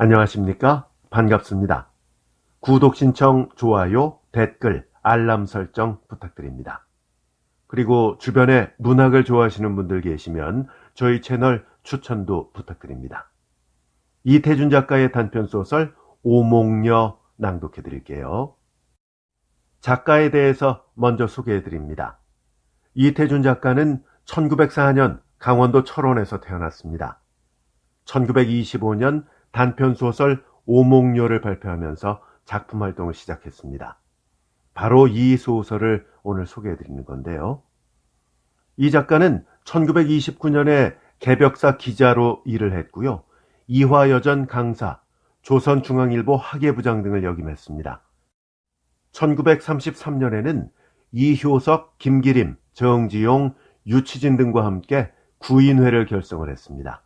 안녕하십니까? 반갑습니다. 구독 신청, 좋아요, 댓글, 알람 설정 부탁드립니다. 그리고 주변에 문학을 좋아하시는 분들 계시면 저희 채널 추천도 부탁드립니다. 이태준 작가의 단편소설 오목녀 낭독해 드릴게요. 작가에 대해서 먼저 소개해 드립니다. 이태준 작가는 1904년 강원도 철원에서 태어났습니다. 1925년 단편소설 오목녀를 발표하면서 작품 활동을 시작했습니다. 바로 이 소설을 오늘 소개해 드리는 건데요. 이 작가는 1929년에 개벽사 기자로 일을 했고요. 이화여전 강사, 조선중앙일보 학예부장 등을 역임했습니다. 1933년에는 이효석, 김기림, 정지용, 유치진 등과 함께 구인회를 결성을 했습니다.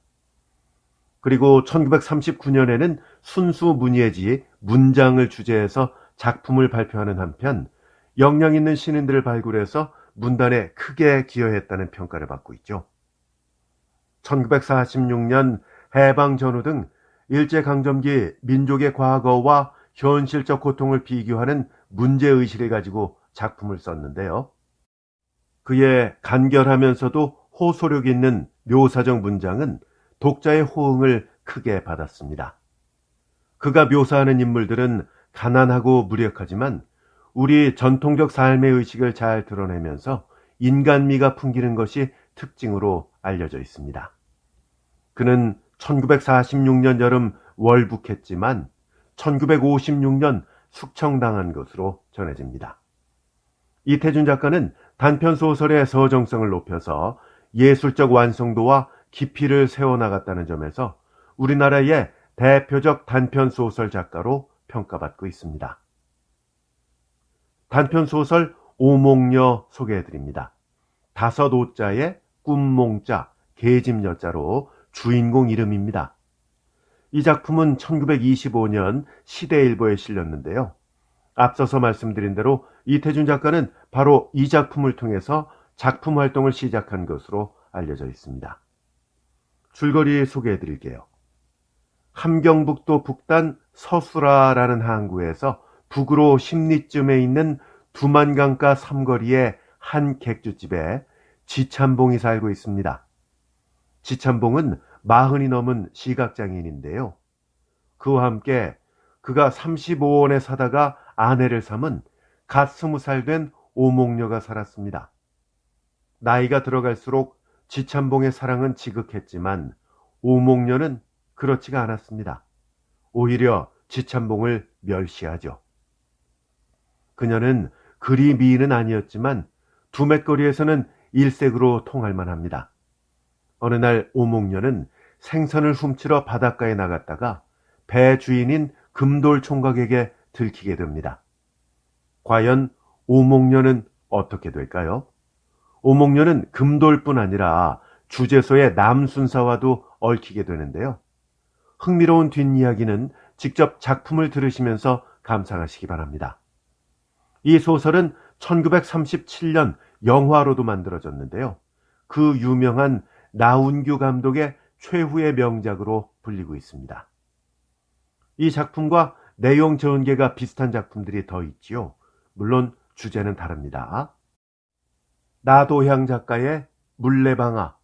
그리고 1939년에는 순수 문예지 문장을 주제해서 작품을 발표하는 한편 역량 있는 신인들을 발굴해서 문단에 크게 기여했다는 평가를 받고 있죠. 1946년 해방 전후 등 일제강점기 민족의 과거와 현실적 고통을 비교하는 문제의식을 가지고 작품을 썼는데요. 그의 간결하면서도 호소력 있는 묘사적 문장은 독자의 호응을 크게 받았습니다. 그가 묘사하는 인물들은 가난하고 무력하지만 우리 전통적 삶의 의식을 잘 드러내면서 인간미가 풍기는 것이 특징으로 알려져 있습니다. 그는 1946년 여름 월북했지만 1956년 숙청당한 것으로 전해집니다. 이태준 작가는 단편소설의 서정성을 높여서 예술적 완성도와 깊이를 세워나갔다는 점에서 우리나라의 대표적 단편소설 작가로 평가받고 있습니다. 단편소설 오목녀 소개해드립니다. 다섯 오자의 꿈몽자, 계집여자로 주인공 이름입니다. 이 작품은 1925년 시대일보에 실렸는데요. 앞서서 말씀드린 대로 이태준 작가는 바로 이 작품을 통해서 작품 활동을 시작한 것으로 알려져 있습니다. 줄거리 소개해 드릴게요. 함경북도 북단 서수라라는 항구에서 북으로 10리쯤에 있는 두만강가 삼거리의 한 객주집에 지참봉이 살고 있습니다. 지참봉은 40이 넘은 시각장애인인데요. 그와 함께 그가 35원에 사다가 아내를 삼은 갓 20살 된 오목녀가 살았습니다. 나이가 들어갈수록 지참봉의 사랑은 지극했지만 오목녀는 그렇지가 않았습니다. 오히려 지참봉을 멸시하죠. 그녀는 그리 미인은 아니었지만 두맷거리에서는 일색으로 통할 만합니다. 어느 날 오목녀는 생선을 훔치러 바닷가에 나갔다가 배 주인인 금돌 총각에게 들키게 됩니다. 과연 오목녀는 어떻게 될까요? 오목녀는 금돌뿐 아니라 주제소의 남순사와도 얽히게 되는데요. 흥미로운 뒷이야기는 직접 작품을 들으시면서 감상하시기 바랍니다. 이 소설은 1937년 영화로도 만들어졌는데요. 그 유명한 나운규 감독의 최후의 명작으로 불리고 있습니다. 이 작품과 내용 전개가 비슷한 작품들이 더 있지요. 물론 주제는 다릅니다. 나도향 작가의 물레방아,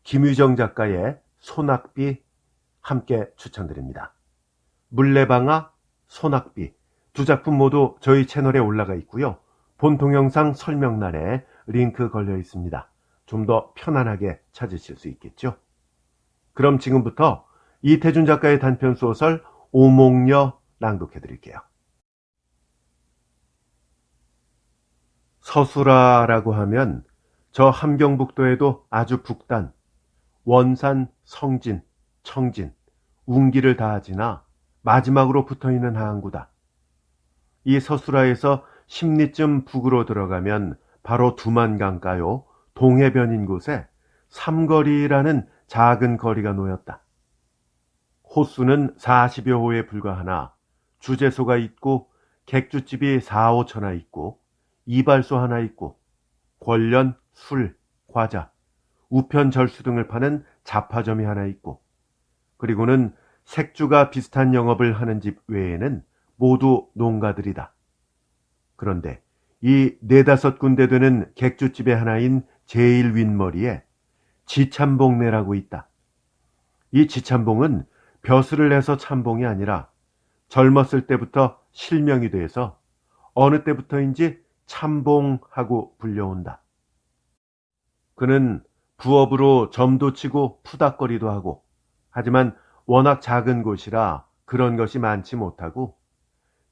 김유정 작가의 소낙비 함께 추천드립니다. 물레방아, 소낙비 두 작품 모두 저희 채널에 올라가 있고요. 본 동영상 설명란에 링크 걸려 있습니다. 좀 더 편안하게 찾으실 수 있겠죠. 그럼 지금부터 이태준 작가의 단편소설 오목녀 낭독해 드릴게요. 서수라라고 하면 저 함경북도에도 아주 북단, 원산, 성진, 청진, 운기를 다 지나 마지막으로 붙어있는 항구다. 이 서수라에서 10리쯤 북으로 들어가면 바로 두만강가요 동해변인 곳에 삼거리라는 작은 거리가 놓였다. 호수는 40여 호에 불과하나 주제소가 있고 객주집이 4, 5천하 있고 이발소 하나 있고 권련, 술, 과자, 우편 절수 등을 파는 잡화점이 하나 있고 그리고는 색주가 비슷한 영업을 하는 집 외에는 모두 농가들이다. 그런데 이 네다섯 군데 되는 객주집의 하나인 제일 윗머리에 지참봉네라고 있다. 이 지참봉은 벼슬을 내서 참봉이 아니라 젊었을 때부터 실명이 돼서 어느 때부터인지 참봉하고 불려온다. 그는 부업으로 점도 치고 푸닥거리도 하고, 하지만 워낙 작은 곳이라 그런 것이 많지 못하고,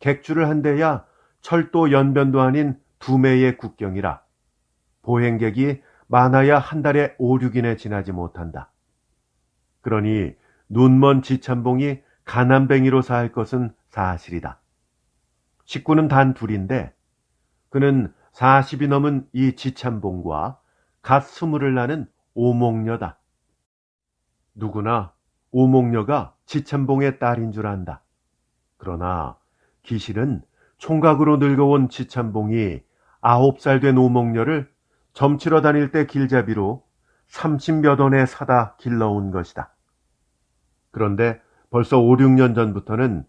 객주를 한 대야 철도 연변도 아닌 두매의 국경이라 보행객이 많아야 한 달에 5, 6인에 지나지 못한다. 그러니 눈먼 지참봉이 가난뱅이로 살 것은 사실이다. 식구는 단 둘인데 그는 40이 넘은 이 지참봉과 갓 20을 낳은 오목녀다. 누구나 오목녀가 지참봉의 딸인 줄 안다. 그러나 기실은 총각으로 늙어온 지참봉이 9살 된 오목녀를 점치러 다닐 때 길잡이로 30몇 원에 사다 길러온 것이다. 그런데 벌써 5, 6년 전부터는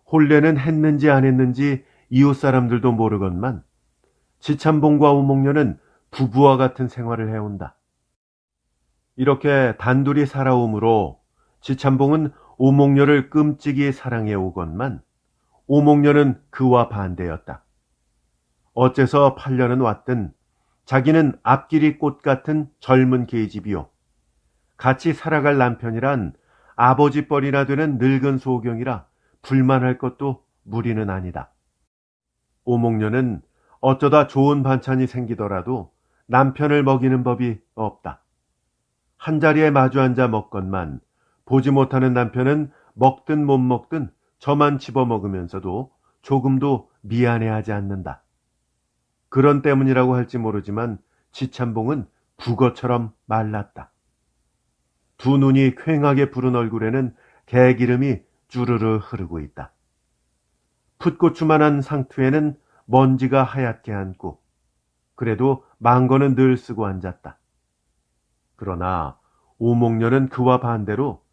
혼례는 했는지 안 했는지 이웃 사람들도 모르건만 지참봉과 오목녀는 부부와 같은 생활을 해온다. 이렇게 단둘이 살아오므로 지참봉은 오목녀를 끔찍이 사랑해 오건만 오목녀는 그와 반대였다. 어째서 8년은 왔든 자기는 앞길이 꽃 같은 젊은 계집이요. 같이 살아갈 남편이란 아버지 뻘이나 되는 늙은 소경이라 불만할 것도 무리는 아니다. 오목녀는 어쩌다 좋은 반찬이 생기더라도 남편을 먹이는 법이 없다. 한자리에 마주 앉아 먹건만 보지 못하는 남편은 먹든 못 먹든 저만 집어먹으면서도 조금도 미안해하지 않는다. 그런 때문이라고 할지 모르지만 지참봉은 북어처럼 말랐다. 두 눈이 퀭하게 부른 얼굴에는 개기름이 주르르 흐르고 있다. 풋고추만한 상투에는 먼지가 하얗게 앉고 그래도 망거는 늘 쓰고 앉았다. 그러나 오목녀는 그와 반대로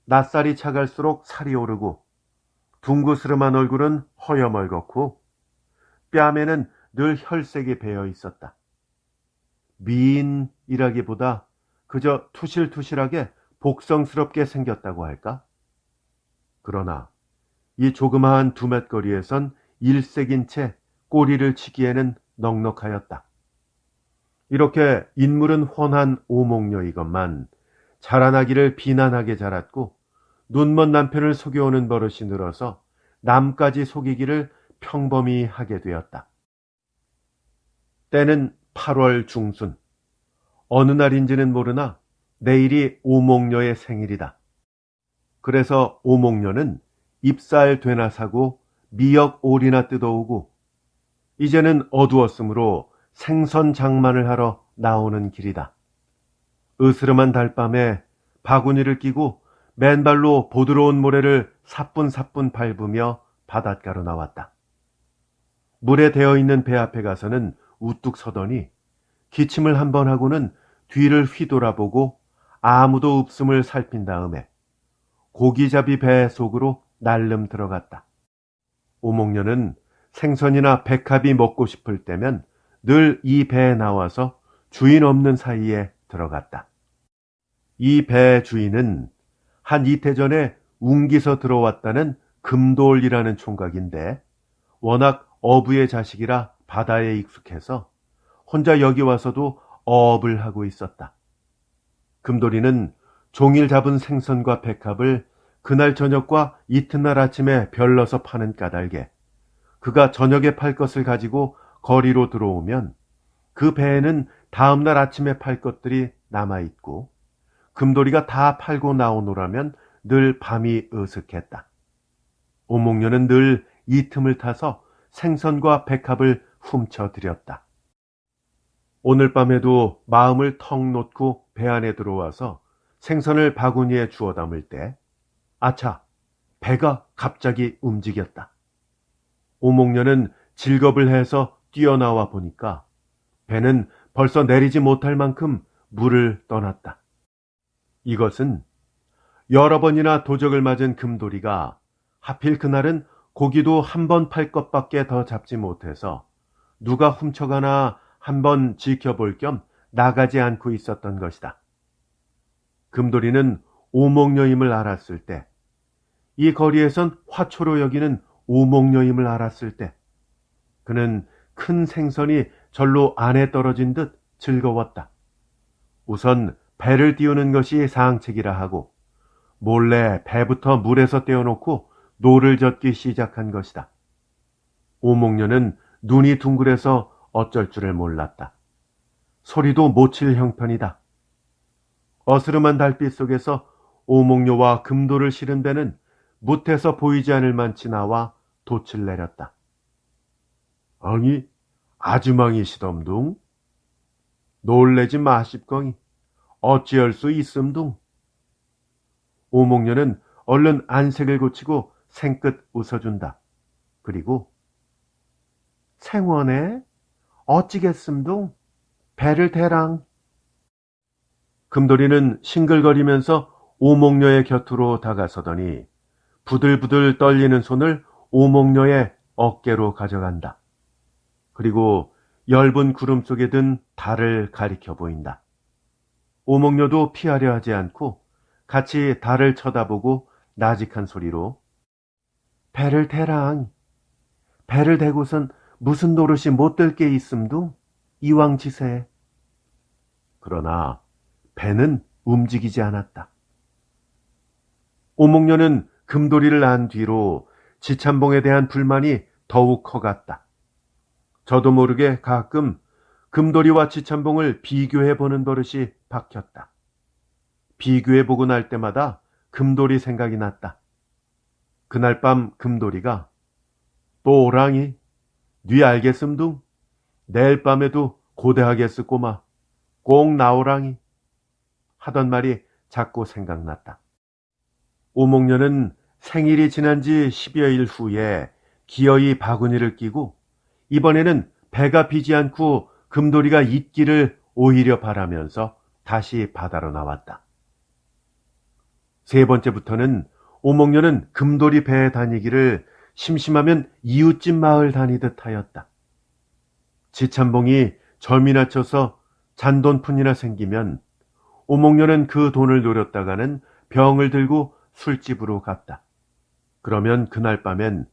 낯살이 차갈수록 살이 오르고 둥그스름한 얼굴은 허여멀겋고 뺨에는 늘 혈색이 배어 있었다. 미인이라기보다 그저 투실투실하게 복성스럽게 생겼다고 할까? 그러나 이 조그마한 두맷거리에선 일색인 채 꼬리를 치기에는 넉넉하였다. 이렇게 인물은 훤한 오목녀이건만 자라나기를 비난하게 자랐고 눈먼 남편을 속여오는 버릇이 늘어서 남까지 속이기를 평범히 하게 되었다. 때는 8월 중순. 어느 날인지는 모르나 내일이 오목녀의 생일이다. 그래서 오목녀는 잎살 되나 사고 미역 오리나 뜯어오고 이제는 어두웠으므로 생선 장만을 하러 나오는 길이다. 으스름한 달밤에 바구니를 끼고 맨발로 보드러운 모래를 사뿐사뿐 밟으며 바닷가로 나왔다. 물에 데어있는 배 앞에 가서는 우뚝 서더니 기침을 한번 하고는 뒤를 휘돌아보고 아무도 없음을 살핀 다음에 고기잡이 배 속으로 날름 들어갔다. 오목녀는 생선이나 백합이 먹고 싶을 때면 늘 이 배에 나와서 주인 없는 사이에 들어갔다. 이 배 주인은 한 이태 전에 웅기서 들어왔다는 금돌이라는 총각인데 워낙 어부의 자식이라 바다에 익숙해서 혼자 여기 와서도 어업을 하고 있었다. 금돌이는 종일 잡은 생선과 백합을 그날 저녁과 이튿날 아침에 별러서 파는 까닭에 그가 저녁에 팔 것을 가지고 거리로 들어오면 그 배에는 다음날 아침에 팔 것들이 남아있고 금돌이가 다 팔고 나오노라면 늘 밤이 으슥했다. 오목녀는 늘 이 틈을 타서 생선과 백합을 훔쳐들였다. 오늘 밤에도 마음을 턱 놓고 배 안에 들어와서 생선을 바구니에 주워 담을 때 아차, 배가 갑자기 움직였다. 오목녀는 질겁을 해서 뛰어나와 보니까 배는 벌써 내리지 못할 만큼 물을 떠났다. 이것은 여러 번이나 도적을 맞은 금돌이가 하필 그날은 고기도 한 번 팔 것밖에 더 잡지 못해서 누가 훔쳐가나 한번 지켜볼 겸 나가지 않고 있었던 것이다. 금돌이는 오목녀임을 알았을 때, 이 거리에선 화초로 여기는 오목녀임을 알았을 때, 그는 큰 생선이 절로 안에 떨어진 듯 즐거웠다. 우선 배를 띄우는 것이 상책이라 하고 몰래 배부터 물에서 떼어놓고 노를 젓기 시작한 것이다. 오목녀는 눈이 둥그래서 어쩔 줄을 몰랐다. 소리도 못 칠 형편이다. 어스름한 달빛 속에서 오목녀와 금도를 실은 배는 뭇에서 보이지 않을 만치 나와 돛을 내렸다. 엉이 아주망이시덤둥. 놀래지 마십거니 어찌할 수 있음둥. 오목녀는 얼른 안색을 고치고 생긋 웃어준다. 그리고 생원에 어찌겠음둥. 배를 대랑. 금돌이는 싱글거리면서 오목녀의 곁으로 다가서더니 부들부들 떨리는 손을 오목녀의 어깨로 가져간다. 그리고 엷은 구름 속에 든 달을 가리켜 보인다. 오목녀도 피하려 하지 않고 같이 달을 쳐다보고 나직한 소리로 배를 대랑. 배를 대고선 무슨 노릇이 못 될 게 있음둥. 이왕지세. 그러나 배는 움직이지 않았다. 오목녀는 금돌이를 안 뒤로 지참봉에 대한 불만이 더욱 커갔다. 저도 모르게 가끔 금돌이와 지참봉을 비교해 보는 버릇이 박혔다. 비교해 보고 날 때마다 금돌이 생각이 났다. 그날 밤 금돌이가 또 오랑이 뉘 알겠음둥. 내일 밤에도 고대하겠스 꼬마. 꼭 나오랑이 하던 말이 자꾸 생각났다. 오목녀는 생일이 지난 지 10여일 후에 기어이 바구니를 끼고 이번에는 배가 비지 않고 금돌이가 있기를 오히려 바라면서 다시 바다로 나왔다. 세 번째부터는 오목녀는 금돌이 배에 다니기를 심심하면 이웃집 마을 다니듯 하였다. 지참봉이 점이나 쳐서 잔돈푼이나 생기면 오목녀는 그 돈을 노렸다가는 병을 들고 술집으로 갔다. 그러면 그날 밤엔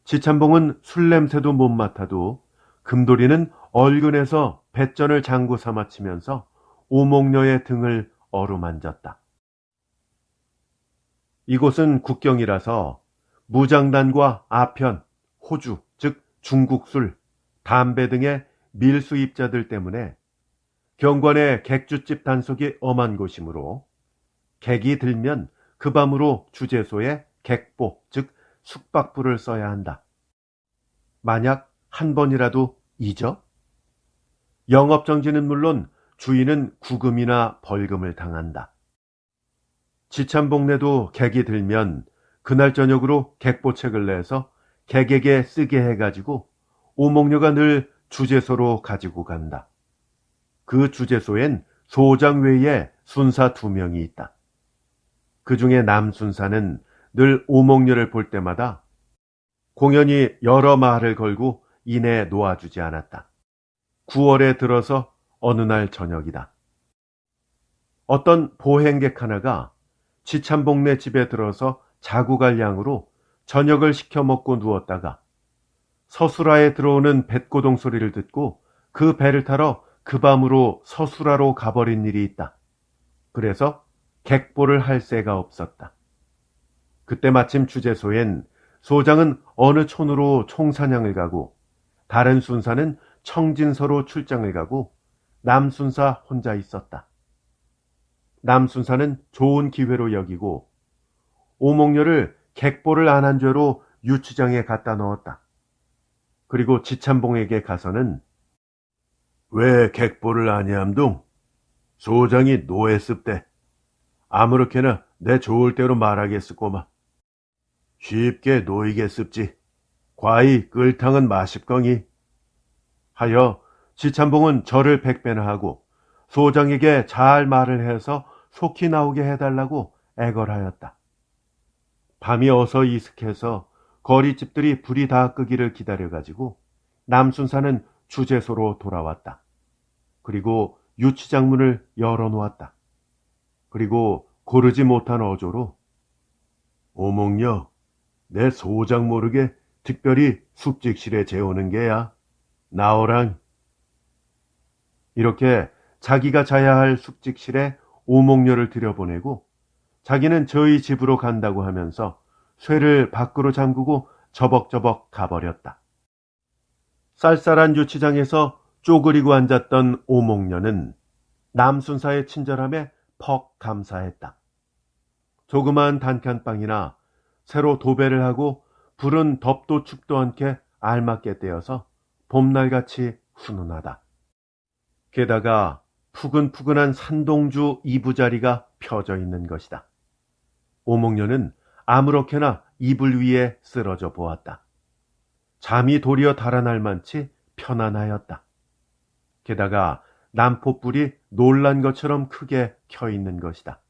지참봉은 술 냄새도 못 맡아도 금돌이는 얼근에서 뱃전을 장구 삼아치면서 오목녀의 등을 어루만졌다. 이곳은 국경이라서 무장단과 아편, 호주, 즉 중국술, 담배 등의 밀수입자들 때문에 경관의 객주집 단속이 엄한 곳이므로 객이 들면 그 밤으로 주재소에 객보, 즉 숙박부를 써야 한다. 만약 한 번이라도 잊어? 영업정지는 물론 주인은 구금이나 벌금을 당한다. 지참봉내도 객이 들면 그날 저녁으로 객보책을 내서 객에게 쓰게 해가지고 오목녀가 늘 주재소로 가지고 간다. 그 주재소엔 소장 외에 순사 2명이 있다. 그 중에 남순사는 늘 오목녀를 볼 때마다 공연히 여러 말을 걸고 이내 놓아주지 않았다. 9월에 들어서 어느 날 저녁이다. 어떤 보행객 하나가 지참봉네 집에 들어서 자고 갈 양으로 저녁을 시켜 먹고 누웠다가 서수라에 들어오는 뱃고동 소리를 듣고 그 배를 타러 그 밤으로 서수라로 가버린 일이 있다. 그래서 객보를 할 새가 없었다. 그때 마침 주재소엔 소장은 어느 촌으로 총사냥을 가고 다른 순사는 청진서로 출장을 가고 남순사 혼자 있었다. 남순사는 좋은 기회로 여기고 오목녀를 객보를 안 한 죄로 유치장에 갖다 넣었다. 그리고 지참봉에게 가서는 왜 객보를 아니함둥? 소장이 노했습대. 아무렇게나 내 좋을 대로 말하겠으꼬마. 쉽게 놓이겠습지. 과히 끌탕은 마십거니. 하여 지참봉은 저를 100배나 하고 소장에게 잘 말을 해서 속히 나오게 해달라고 애걸하였다. 밤이 어서 이슥해서 거리집들이 불이 다 끄기를 기다려가지고 남순사는 주재소로 돌아왔다. 그리고 유치장 문을 열어놓았다. 그리고 고르지 못한 어조로 오목녀, 내 소장 모르게 특별히 숙직실에 재우는 게야. 나오랑. 이렇게 자기가 자야 할 숙직실에 오목녀를 들여보내고 자기는 저희 집으로 간다고 하면서 쇠를 밖으로 잠그고 저벅저벅 가버렸다. 쌀쌀한 유치장에서 쪼그리고 앉았던 오목녀는 남순사의 친절함에 퍽 감사했다. 조그마한 단칸방이나 새로 도배를 하고 불은 덥도 춥도 않게 알맞게 떼어서 봄날같이 훈훈하다. 게다가 푸근푸근한 산동주 이부자리가 펴져 있는 것이다. 오목녀는 아무렇게나 이불 위에 쓰러져 보았다. 잠이 도리어 달아날 만치 편안하였다. 게다가 난포불이 놀란 것처럼 크게 켜 있는 것이다.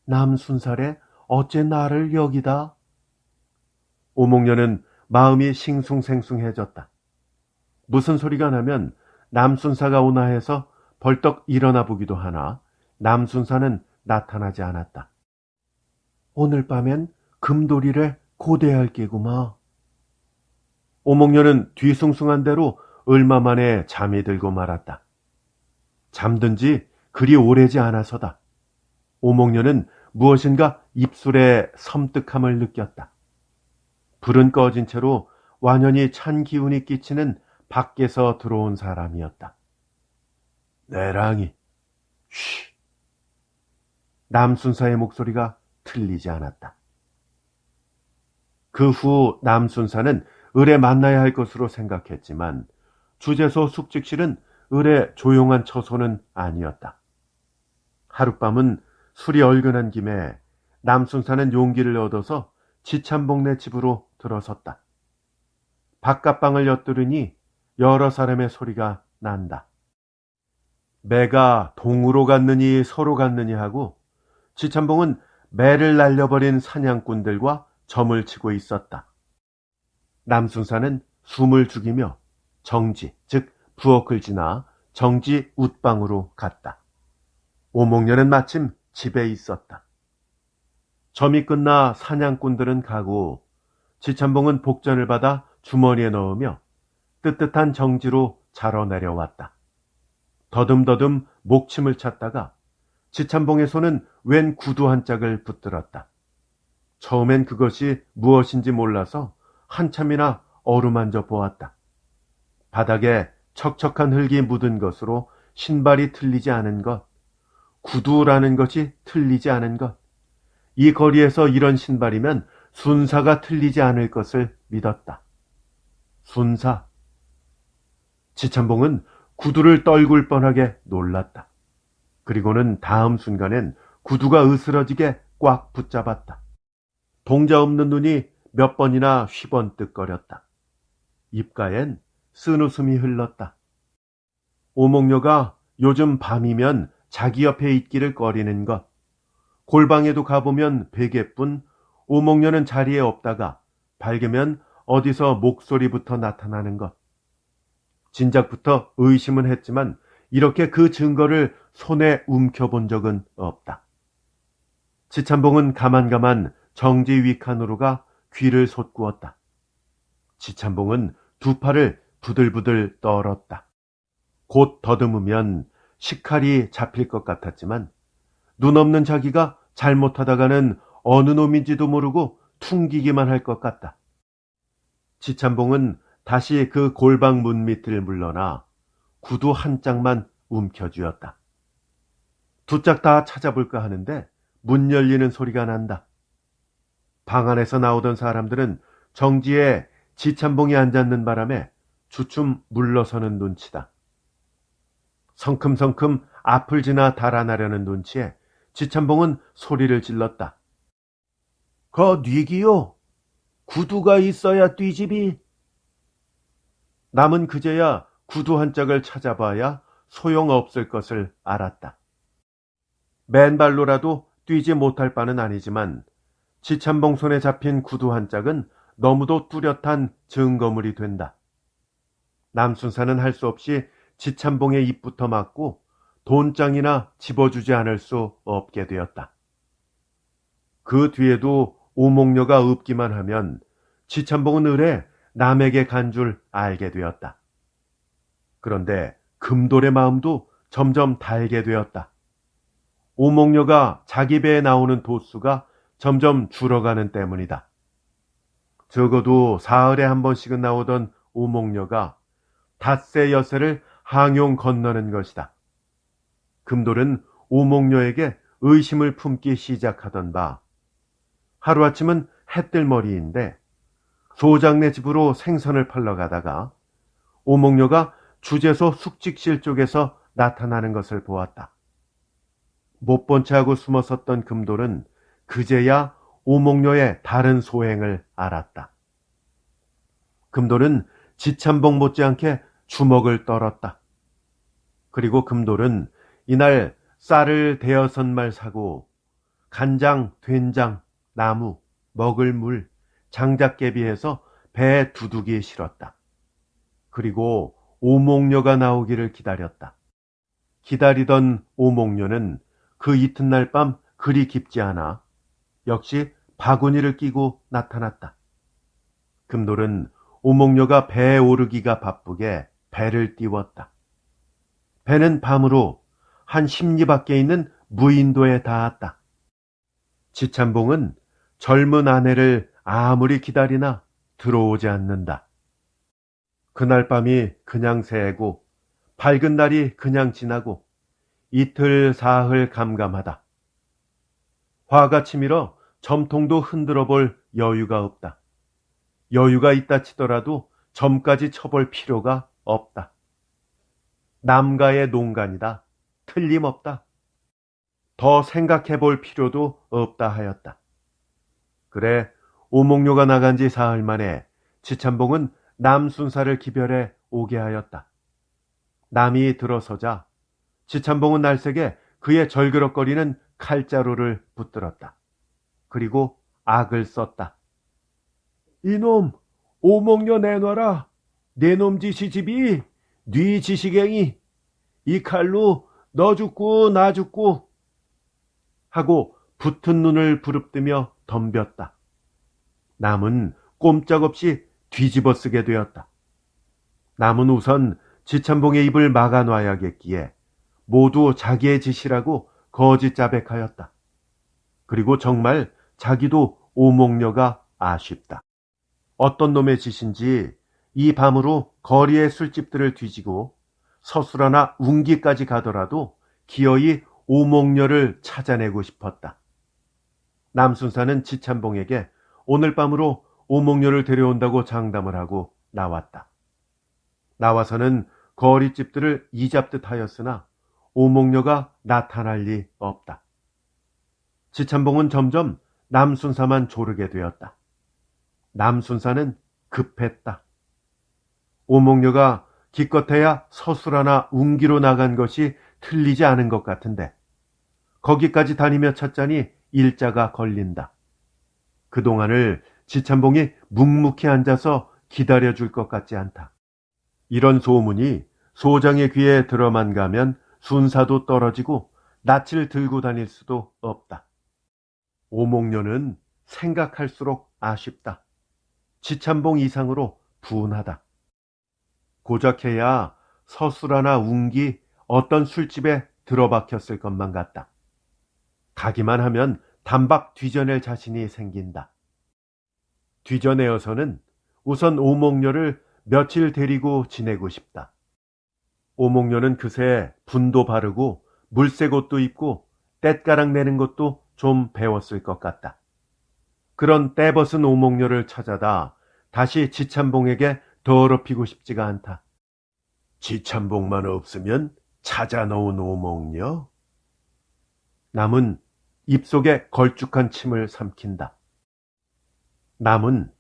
남순살에 어째 나를 여기다? 오목녀는 마음이 싱숭생숭해졌다. 무슨 소리가 나면 남순사가 오나 해서 벌떡 일어나 보기도 하나 남순사는 나타나지 않았다. 오늘 밤엔 금도리를 고대할 게구마. 오목녀는 뒤숭숭한 대로 얼마 만에 잠이 들고 말았다. 잠든 지 그리 오래지 않아서다. 오목녀는 무엇인가 입술에 섬뜩함을 느꼈다. 불은 꺼진 채로 완연히 찬 기운이 끼치는 밖에서 들어온 사람이었다. 내랑이, 쉬. 남순사의 목소리가 틀리지 않았다. 그 후 남순사는 을에 만나야 할 것으로 생각했지만 주재소 숙직실은 을의 조용한 처소는 아니었다. 하룻밤은 술이 얼근한 김에 남순사는 용기를 얻어서 지참봉네 집으로 들어섰다. 바깥방을 엿들으니 여러 사람의 소리가 난다. 매가 동으로 갔느니 서로 갔느니 하고 지참봉은 매를 날려버린 사냥꾼들과 점을 치고 있었다. 남순사는 숨을 죽이며 정지, 즉 부엌을 지나 정지 웃방으로 갔다. 오목녀는 마침 집에 있었다. 점이 끝나 사냥꾼들은 가고 지참봉은 복전을 받아 주머니에 넣으며 뜨뜻한 정지로 자러 내려왔다. 더듬더듬 목침을 찾다가 지참봉의 손은 웬 구두 한 짝을 붙들었다. 처음엔 그것이 무엇인지 몰라서 한참이나 어루만져 보았다. 바닥에 척척한 흙이 묻은 것으로 신발이 틀리지 않은 것, 구두라는 것이 틀리지 않은 것, 이 거리에서 이런 신발이면 순사가 틀리지 않을 것을 믿었다. 순사. 지참봉은 구두를 떨굴 뻔하게 놀랐다. 그리고는 다음 순간엔 구두가 으스러지게 꽉 붙잡았다. 동자 없는 눈이 몇 번이나 휘번뜩거렸다. 입가엔 쓴웃음이 흘렀다. 오목녀가 요즘 밤이면 자기 옆에 있기를 꺼리는 것, 골방에도 가보면 베개뿐 오목녀는 자리에 없다가 밝으면 어디서 목소리부터 나타나는 것. 진작부터 의심은 했지만 이렇게 그 증거를 손에 움켜본 적은 없다. 지참봉은 가만가만 정지 위칸으로 가 귀를 솟구었다. 지참봉은 두 팔을 부들부들 떨었다. 곧 더듬으면 식칼이 잡힐 것 같았지만 눈 없는 자기가 잘못하다가는 어느 놈인지도 모르고 퉁기기만 할 것 같다. 지참봉은 다시 그 골방 문 밑을 물러나 구두 한 짝만 움켜쥐었다. 두 짝 다 찾아볼까 하는데 문 열리는 소리가 난다. 방 안에서 나오던 사람들은 정지에 지참봉이 앉았는 바람에 주춤 물러서는 눈치다. 성큼성큼 앞을 지나 달아나려는 눈치에 지참봉은 소리를 질렀다. 거 뉘기요. 구두가 있어야 뛰집이. 남은 그제야 구두 한 짝을 찾아봐야 소용없을 것을 알았다. 맨발로라도 뛰지 못할 바는 아니지만 지참봉 손에 잡힌 구두 한 짝은 너무도 뚜렷한 증거물이 된다. 남순사는 할 수 없이 지참봉의 입부터 막고 돈장이나 집어주지 않을 수 없게 되었다. 그 뒤에도 오목녀가 없기만 하면 지참봉은 을에 남에게 간 줄 알게 되었다. 그런데 금돌의 마음도 점점 달게 되었다. 오목녀가 자기 배에 나오는 도수가 점점 줄어가는 때문이다. 적어도 사흘에 한 번씩은 나오던 오목녀가 닷새 여새를 항용 건너는 것이다. 금돌은 오목녀에게 의심을 품기 시작하던 바 하루아침은 해뜰머리인데 소장네 집으로 생선을 팔러 가다가 오목녀가 주재소 숙직실 쪽에서 나타나는 것을 보았다. 못 본 채 하고 숨었었던 금돌은 그제야 오목녀의 다른 소행을 알았다. 금돌은 지참봉 못지않게 주먹을 떨었다. 그리고 금돌은 이날 쌀을 대여섯 말 사고 간장, 된장, 나무, 먹을 물, 장작개비해서 배에 두둑이 실었다. 그리고 오목녀가 나오기를 기다렸다. 기다리던 오목녀는 그 이튿날 밤 그리 깊지 않아 역시 바구니를 끼고 나타났다. 금돌은 오목녀가 배에 오르기가 바쁘게 배를 띄웠다. 배는 밤으로 한 십리 밖에 있는 무인도에 닿았다. 지참봉은 젊은 아내를 아무리 기다리나 들어오지 않는다. 그날 밤이 그냥 새고 밝은 날이 그냥 지나고 이틀 사흘 감감하다. 화가 치밀어 점통도 흔들어 볼 여유가 없다. 여유가 있다 치더라도 점까지 쳐볼 필요가 없다. 남가의 농간이다. 틀림없다. 더 생각해 볼 필요도 없다 하였다. 그래 오목녀가 나간 지 사흘 만에 지참봉은 남순사를 기별해 오게 하였다. 남이 들어서자 지참봉은 날쌔게 그의 절그럭거리는 칼자루를 붙들었다. 그리고 악을 썼다. 이놈 오목녀 내놔라. 내 놈 지시집이 네 지시갱이 이 칼로 너 죽고 나 죽고 하고 붙은 눈을 부릅뜨며 덤볐다. 남은 꼼짝없이 뒤집어 쓰게 되었다. 남은 우선 지참봉의 입을 막아놔야겠기에 모두 자기의 짓이라고 거짓 자백하였다. 그리고 정말 자기도 오목녀가 아쉽다. 어떤 놈의 짓인지 이 밤으로 거리의 술집들을 뒤지고 서술하나 웅기까지 가더라도 기어이 오목녀를 찾아내고 싶었다. 남순사는 지참봉에게 오늘 밤으로 오목녀를 데려온다고 장담을 하고 나왔다. 나와서는 거리집들을 이잡듯 하였으나 오목녀가 나타날 리 없다. 지참봉은 점점 남순사만 조르게 되었다. 남순사는 급했다. 오목녀가 기껏해야 서술하나 웅기로 나간 것이 틀리지 않은 것 같은데 거기까지 다니며 찾자니 일자가 걸린다. 그동안을 지참봉이 묵묵히 앉아서 기다려줄 것 같지 않다. 이런 소문이 소장의 귀에 들어만 가면 순사도 떨어지고 낯을 들고 다닐 수도 없다. 오목녀는 생각할수록 아쉽다. 지참봉 이상으로 분하다. 고작해야 서술하나 웅기 어떤 술집에 들어박혔을 것만 같다. 가기만 하면 단박 뒤져낼 자신이 생긴다. 뒤져내어서는 우선 오목녀를 며칠 데리고 지내고 싶다. 오목녀는 그새 분도 바르고 물색 옷도 입고 떼가락 내는 것도 좀 배웠을 것 같다. 그런 떼벗은 오목녀를 찾아다 다시 지참봉에게 더럽히고 싶지가 않다. 지참봉만 없으면 찾아 놓은 오목녀? 남은 입속에 걸쭉한 침을 삼킨다. 남은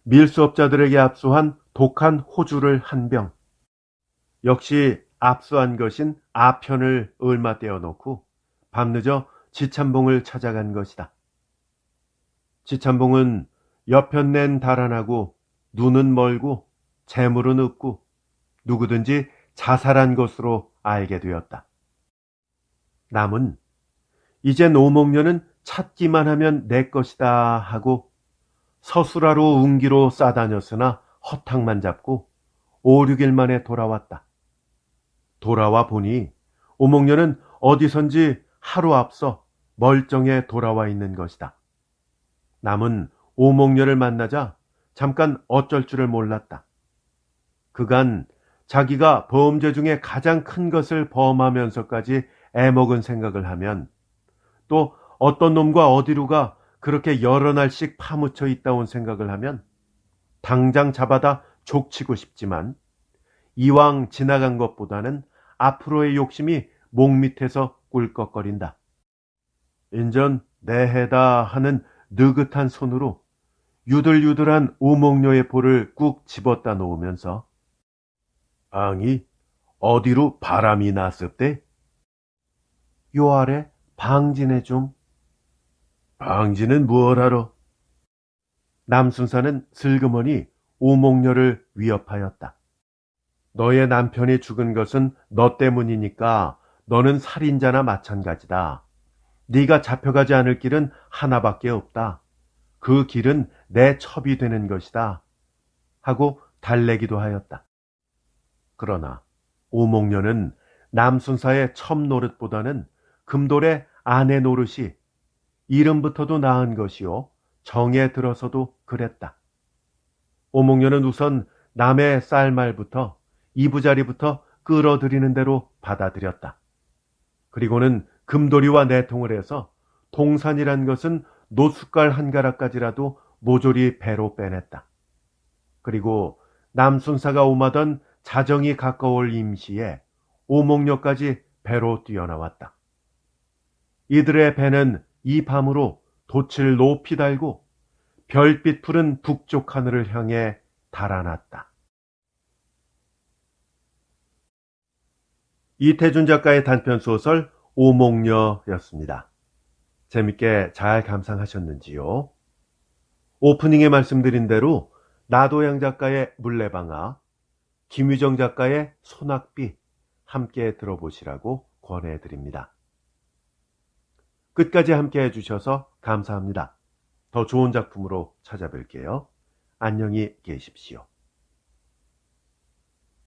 밀수업자들에게 압수한 독한 호주를 한 병. 역시 압수한 것인 아편을 얼마 떼어놓고 밤늦어 지참봉을 찾아간 것이다. 지참봉은 여편낸 달아나고 눈은 멀고 재물은 없고 누구든지 자살한 것으로 알게 되었다. 남은 이젠 오목녀는 찾기만 하면 내 것이다 하고 서술하러 웅기로 싸다녔으나 허탕만 잡고 5, 6일 만에 돌아왔다. 돌아와 보니 오목녀는 어디선지 하루 앞서 멀쩡해 돌아와 있는 것이다. 남은 오목녀를 만나자 잠깐 어쩔 줄을 몰랐다. 그간 자기가 범죄 중에 가장 큰 것을 범하면서까지 애먹은 생각을 하면 또 어떤 놈과 어디로가 그렇게 여러 날씩 파묻혀 있다온 생각을 하면 당장 잡아다 족치고 싶지만 이왕 지나간 것보다는 앞으로의 욕심이 목 밑에서 꿀꺽거린다. 인전 내해다 하는 느긋한 손으로 유들유들한 오목녀의 볼을 꾹 집었다 놓으면서 앙이 어디로 바람이 났습대? 요 아래 방진에 좀. 방진은 무얼하러? 남순사는 슬그머니 오목녀를 위협하였다. 너의 남편이 죽은 것은 너 때문이니까 너는 살인자나 마찬가지다. 네가 잡혀가지 않을 길은 하나밖에 없다. 그 길은 내 첩이 되는 것이다. 하고 달래기도 하였다. 그러나 오목녀는 남순사의 첩 노릇보다는 금돌의 아내 노릇이 이름부터도 나은 것이요 정에 들어서도 그랬다. 오목녀는 우선 남의 쌀말부터 이부자리부터 끌어들이는 대로 받아들였다. 그리고는 금도리와 내통을 해서 동산이란 것은 노숟갈 한 가락까지라도 모조리 배로 빼냈다. 그리고 남순사가 오마던 자정이 가까울 임시에 오목녀까지 배로 뛰어나왔다. 이들의 배는 이 밤으로 돛을 높이 달고 별빛 푸른 북쪽 하늘을 향해 달아났다. 이태준 작가의 단편소설 오목녀였습니다. 재밌게 잘 감상하셨는지요? 오프닝에 말씀드린 대로 나도양 작가의 물레방아, 김유정 작가의 소낙비 함께 들어보시라고 권해드립니다. 끝까지 함께 해주셔서 감사합니다. 더 좋은 작품으로 찾아뵐게요. 안녕히 계십시오.